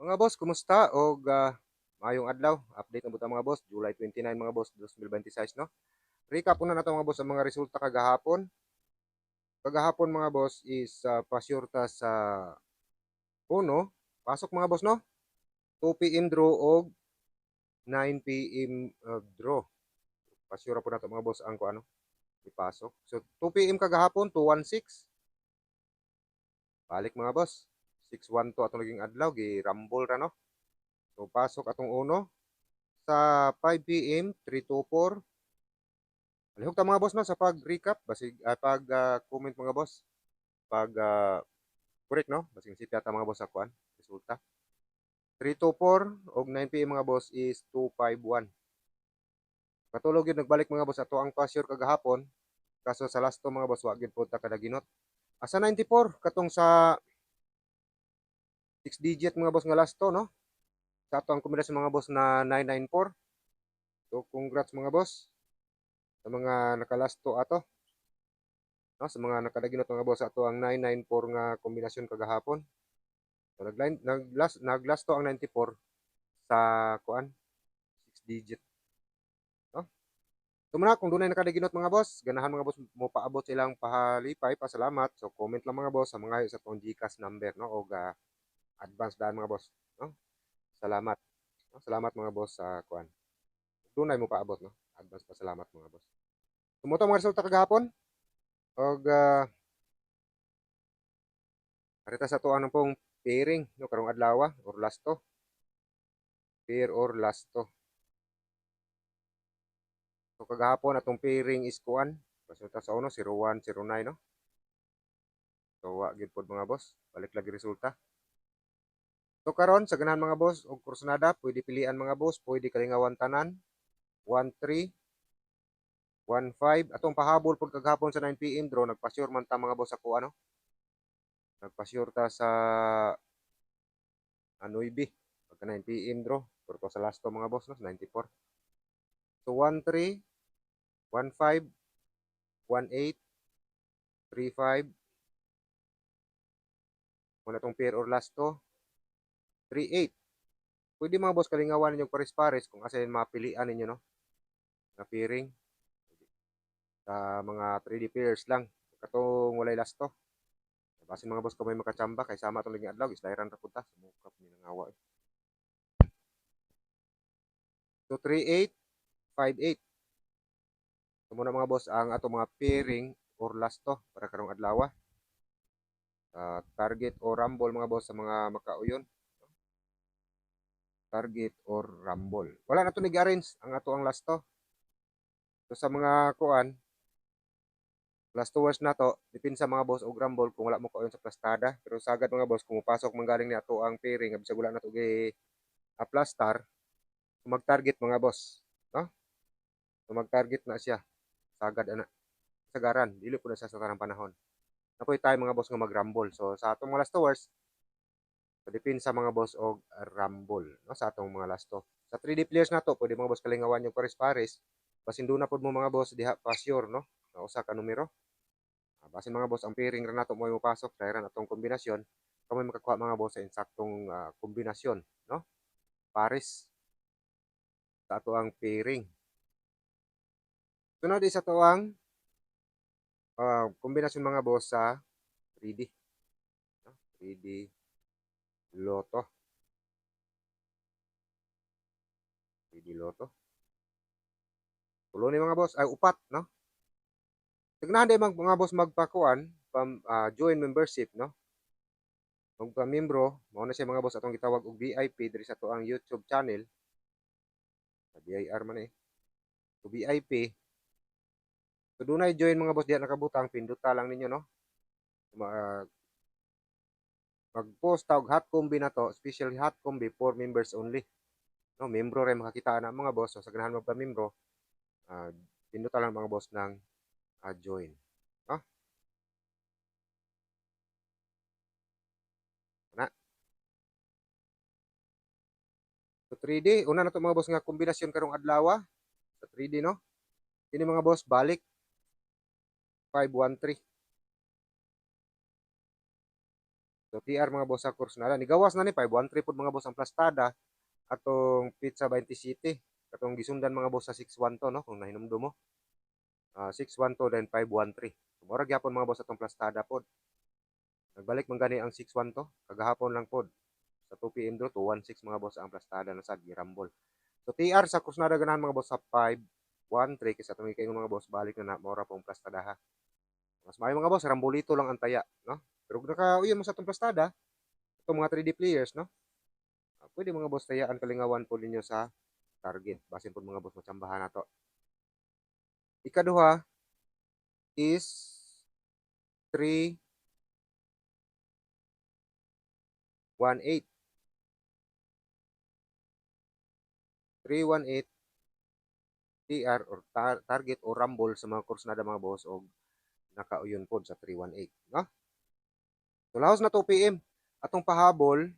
Mga boss, kumusta? Maayong adlaw. Update na buta mga boss. July 29 mga boss, 2026 no? Recap na nato mga boss ang mga resulta kagahapon. Kagahapon mga boss is pasyurta sa Puno. Pasok mga boss no? 2 p.m. draw og 9 p.m. Draw. Pasyura po nato mga boss ang ano ipasok. So 2 p.m. kagahapon 216. Balik mga boss. 612 atong naging adlaw gi rumble ra no. So pasok atong uno sa 5 p.m. 324. Alihog ta mga boss no sa pag-recap basig pag-comment mga boss. Pag correct no basig sipya ta mga boss sa kuan resulta. 324 og 9 p.m. mga boss is 251. Katulog yun nagbalik mga boss ato ang pasyor kagahapon kaso sa last mga boss wa gyud punta kada ginot. Asa 94 katong sa 6 digit mga boss nga last no. Sa ato ang kombinasyon mga boss na 994. So congrats mga boss sa mga nakalasto ato. No, sa mga nakadaginot mga boss ato ang 994 nga kombinasyon kagahapon. So naglasto ang 94 sa kuan 6 digit, no? So muna kung dunay nakadaginot mga boss, ganahan mga boss mo paabot silang pahalipay, pasalamat. So comment lang mga boss sa mga sa tong GCash number no o advance daan mga boss, no? Salamat. No? Salamat mga boss sa kuan. Dunay mo paabot no. Advance pasalamat mga boss. Sumoto mga resulta kagahapon og arita sa tuan pong pairing no karong adlaw or lasto. Pair or lasto. So kagahapon atong pairing is kuan. Resulta sa uno 0109 no. So wa gid pod mga boss. Balik lagi resulta. So karon sa ganahan mga boss og kursunada pwede pilian mga boss, pwede kalingawan tanan 13 15 atong pahabol pod kagahapon sa 9 p.m. draw nagpa-sure man ta mga boss ako ano. Nagpa-sure ta sa 9 pagka 9 p.m. draw pero sa last mga boss no 94. So 13 15 18 35 muna tong pair or last to 38. Pwede mga boss kalingawan ninyo pares-pares kung asa yung mapilian ninyo no na pairing sa mga 3D pairs lang katong walay last to. Basin mga boss kamay makachamba kay sama tong linging adlaw isdairan ra punta sa mukap ni nangawa. So 38 58. So muna mga boss ang ato mga pairing or last to para karong adlaw. Target o rumble mga boss sa mga makauyon. Target or rumble. Wala na to nag-arrange ang ato ang last to. So sa mga kuan last tours na to, dipin sa mga boss og rumble kung wala mo kauyon sa plastada. Pero sagad mga boss, kung mupasok manggaling ni ato ang pairing, abisag wala na to gi aplastar, mag-target mga boss. No? So mag-target na siya. Sagad ana. Sagaran, dili po na siya sa tarang panahon. Napoy tayo mga boss nga mag-rumble. So sa atong mga last tours, so dipin sa mga boss og rumble, no? Sa atong mga last to. Sa 3D players na to, pwede mga boss kalingawan yung pares-pares. Basin doon na po mo mga boss diha pa sure, no? Na usa ka numero. Basin mga boss ang pairing ra nato mo pasok dahil ra atong kombinasyon kamo makakuha mga boss sa insaktong kombinasyon no pares sa ato ang pairing sunod is ato ang kombinasyon mga boss sa 3D no? 3D loto 3D loto tulo ni mga boss ay upat no tignan din mga boss magpakuan join membership no magpa-membro mao na siya mga boss atong gitawag og VIP diri sa ato ang YouTube channel BIR man so VIP. So dunay join mga boss diha nakabutang pinduta lang ninyo no. Mag-post tawag hot combi na to, special hot combi for members only. No, membro rin makakita na mga boss. So sa ganahan magpa-membro, uh, pinduta lang mga boss ng join. No? Na. So 3D, una na to mga boss nga kombinasyon karong adlaw sa 3D no. Ini mga boss balik 513. So TR mga boss sa course na nigawas na ni 513 pod mga boss ang plastada atong Pizza 20 City katong gisundan mga boss sa 612 no kung nahinumdum mo. 612 then 513. So, mura gyapon mga boss atong plastada pod. Nagbalik man gani ang 612 kagahapon lang pod sa 2 PM do 216 mga boss ang plastada na sad girambol. So TR sa kusnada ganahan mga boss sa 513 kaysa tumi kay mga boss balik na mura pong plastada ha. Mas maayo mga boss rambolito lang ang taya no. Pero kung nakauyon mo sa atong plastada itong mga 3D players no. Pwede mga boss tayaan kalingawan po ninyo sa target. Basin po mga boss matsambahan nato. Ikaduha is 318. 318 TR or target o rumble sa mga course nada mga boss o nakauyon pod sa 318 no. So lahos na 2 PM atong pahabol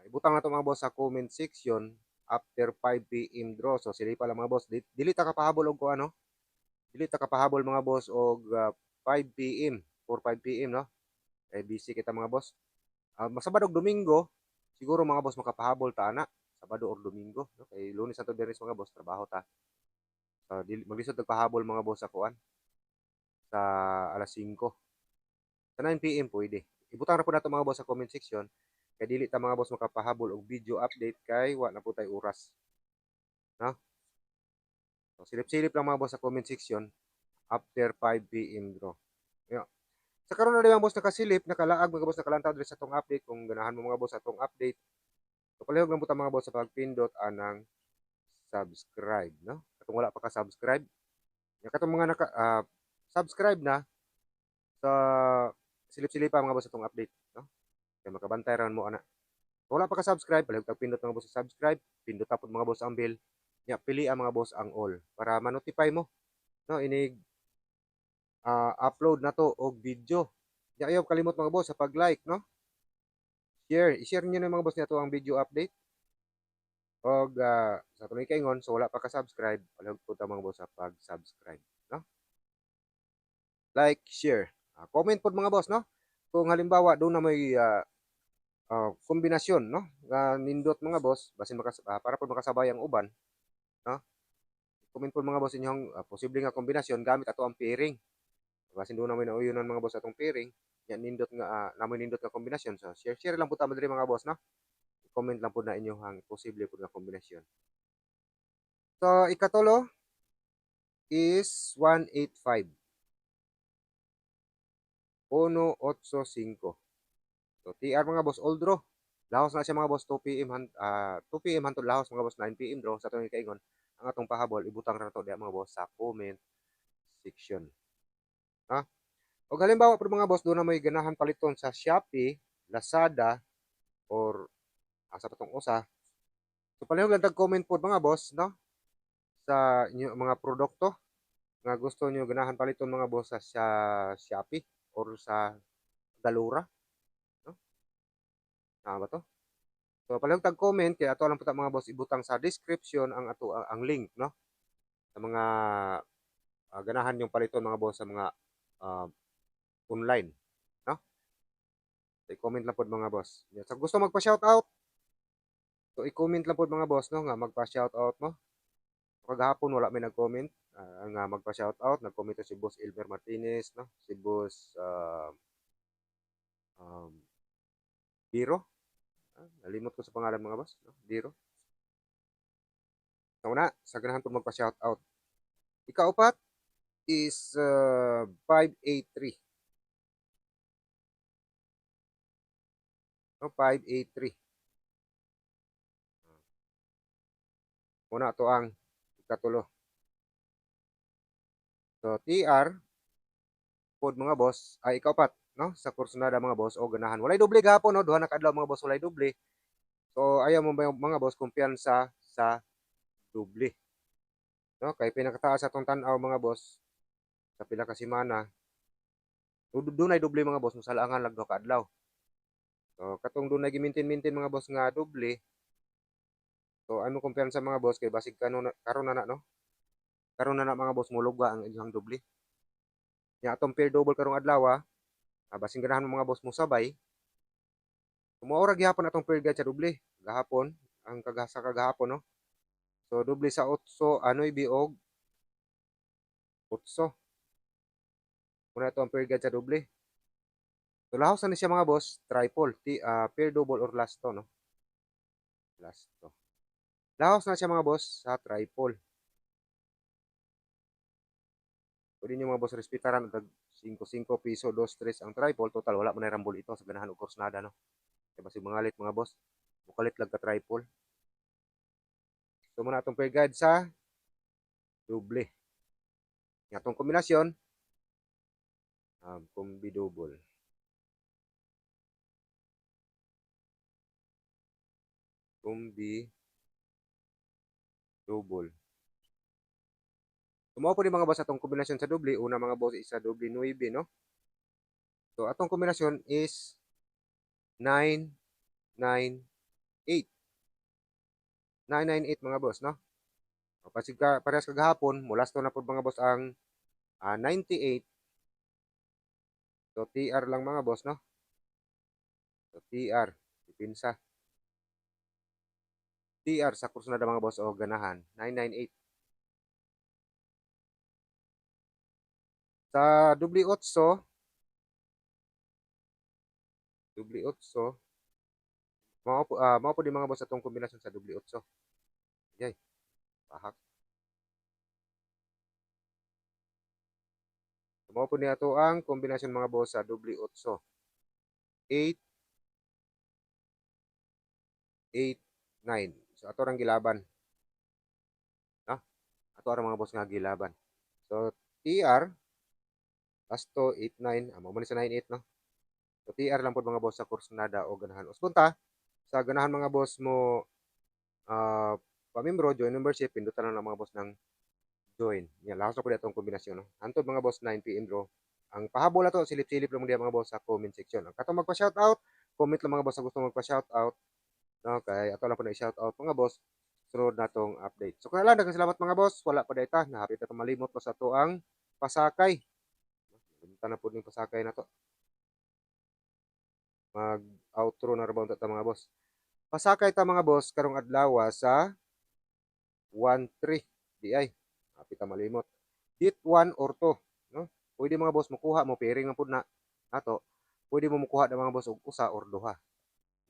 ibutang na to mga boss sa comment section after 5 PM draw. So sili pa lang mga boss dili ta kapahabol og ano dili ta kapahabol mga boss og 5 PM or 5 PM no. Busy kita mga boss. Masabado og Domingo siguro mga boss makapahabol ta ana Sabado or Domingo no? Kay Lunes sa Biyernes mga boss trabaho ta. So maglisod pahabol mga boss sa kuan sa alas 5. Sa 9 PM pwede. Ibutang ra po nato mga boss sa comment section kay dili ta mga boss makapahabol og video update kay wa na po tay oras. No? So silip-silip lang mga boss sa comment section after 5 PM draw. Yeah. Sa karon na mga boss nakasilip, nakalaag mga boss nakalantaw diri sa atong update kung ganahan mo mga boss atong update. So palihog lang po ta mga boss sa pagpindot anang subscribe no. Katong wala pa ka subscribe. Ya katong mga subscribe na sa silip-silip pa mga boss atong update no. Kaya makabantay ra mo ana. Kung wala pa ka subscribe, palihog tag pindot mga boss sa subscribe, pindot tapos mga boss ang bell. Ya pili ang mga boss ang all para ma-notify mo no inig upload na to og video. Di ayaw kalimot mga boss sa pag-like no. I-share niyo na mga boss niya to ang video update. Og sa tunay kaingon so wala pa ka subscribe, palihog po ta mga boss sa pag-subscribe no. Like, share, comment pod mga boss no. Kung halimbawa do na may kombinasyon no nindot mga boss basin para pod makasabay ang uban no. Comment pod mga boss inyong posible nga kombinasyon gamit ato ang pairing. Basin do na may nauyunan mga boss atong pairing. Yan nindot nga namoy nindot nga kombinasyon. So share lang po ta madiri mga boss no. Comment lang po na inyo ang posible po nga kombinasyon. So ikatulo is 185. 185. So TR mga boss all draw. Lahos na siya mga boss 2 PM 2 PM hantod lahos mga boss 9 PM draw sa tuig kaingon. Ang atong pahabol ibutang ra to diha mga boss sa comment section. Ha? O halimbawa po mga boss do na may ganahan paliton sa Shopee, Lazada or asa patong usa. So palihog lang tag comment po mga boss no sa inyo mga produkto nga gusto niyo ganahan paliton mga boss sa Shopee or sa Galura no. Ba to? So palihog tag comment kay ato lang puta mga boss ibutang sa description ang ato ang link no sa mga ganahan yung paliton mga boss sa mga online no. So, i-comment lang pod mga boss. So gusto magpa-shout out. So i-comment lang pod mga boss no nga magpa-shout out mo. Kagahapon wala may nag-comment nga magpa-shout out, nag-comment si Boss Elmer Martinez no, si Boss Biro. Nalimot ko sa pangalan mga boss, no? Biro. So una, sa ganahan po magpa-shout out. Ikaupat is 583. No, 583. Una to ang ikatulo. So TR pod mga boss ay ikaupat no sa kursunada mga boss o ganahan. Walay doble gahapon no, duha na kadlaw mga boss walay doble. So ayaw mo ba mga boss kumpiyansa sa doble. No, kay pinakataas atong tan-aw mga boss sa pila ka semana. Dunay doble mga boss mosalangan lang duha ka adlaw. So katong dunay gi-maintain mga boss nga doble. So ano kumpiyansa mga boss kay basig karon na no. Karon na mga boss mulugwa ang inyong doble. Nya atong pair double karong adlaw basig ganahan mo mga boss mo sabay. Tumaora gihapon atong per guide sa doble gahapon ang kagasa kagahapon no. So doble sa 8 anoy biog 8. Muna ito ang per guide sa doble. So lahos na ni siya mga boss, triple, pair double or last to no. Last to. Lahos na siya mga boss sa triple. Pwede nyo mga boss respetaran tag 5 piso 2 3 ang triple total wala man na rambol ito sa ganahan og course nada no. Kaya basi mangalit mga boss. Mukalit lang ka triple. So muna atong per guide sa doble. Atong kombinasyon combi double. Combi double. Tumaw po ni mga boss atong kombinasyon sa doble. Una mga boss isa doble 9 no. So atong kombinasyon is 9 9 8. 998 mga boss no. Kasi parehas kagahapon, mulas to na po mga boss ang 98. So TR lang mga boss no. So TR, ipinsa. TR sa kurso na mga boss o ganahan, 998. Sa dubli 8, mao po di mga boss atong kombinasyon sa dubli 8. Yay, pahak. Mao po ni ato ang kombinasyon mga boss sa dubli 8. 8 8 9. So ato rang gilaban. No? Ato ra mga boss nga gilaban. So TR Asto 89, amo man sa 98 no. So TR lang po mga boss sa kurso nada o ganahan. Uspunta sa ganahan mga boss mo pamimbro join membership pindutan lang mga boss ng join. Yan lakas na po itong kombinasyon no. Antod mga boss 9 PM bro. Ang pahabol na to silip-silip lang mga boss sa comment section. Ang katong magpa-shoutout, comment lang mga boss sa gusto magpa-shoutout. No, kay ato lang po na i-shoutout mga boss sunod na tong update. So kaya lang, daghang salamat mga boss. Wala pa data. Nahapit na malimot pa sa to ang pasakay. Punta na po yung pasakay na to. Mag-outro na rabaw ta mga boss. Pasakay ta mga boss karong adlaw sa 1-3 di ay. Hapit na malimot. Hit 1 or 2, no? Pwede mga boss makuha mo pairing na pud na ato. Pwede mo makuha na mga boss og usa or duha.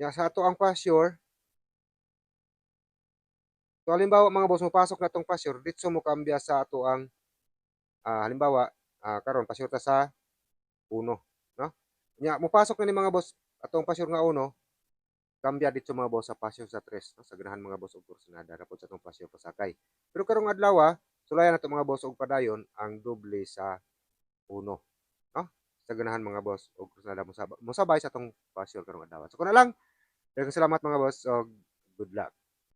Ya sa ato ang pasure. So halimbawa mga boss mo pasok na tong pasure, ditso mo kambya sa ato ang halimbawa karon pasure ta sa 1, no? Nya mo pasok na ni mga boss atong pasure nga 1, kambya dito mga boss sa pasyo sa 3 no? Sa ganahan mga boss og kursunada na po sa itong pasyo pasakay. Pero karong adlaw, sulayan nato mga boss og padayon ang doble sa 1 no? Sa ganahan mga boss og kursunada mo sabay sa itong pasyo karong adlaw. So kuna lang, daghang salamat mga boss og good luck.